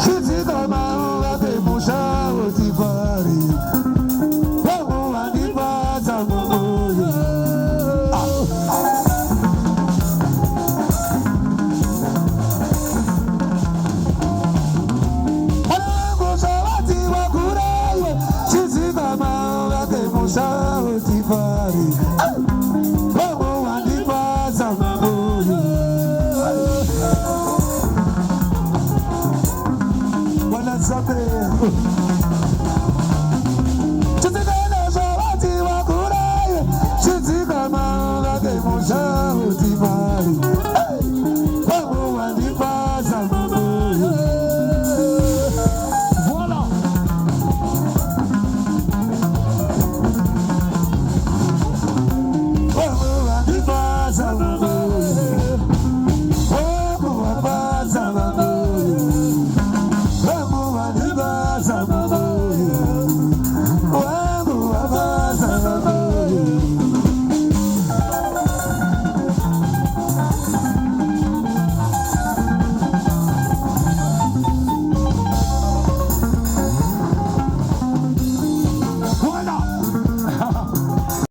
Chizi kama wake musha utifari. Wamo wanipata moyo. Wangu shawati wakuraye. Chizi kama wake musha utifari. Wamo wanipata moyo. Wanna something.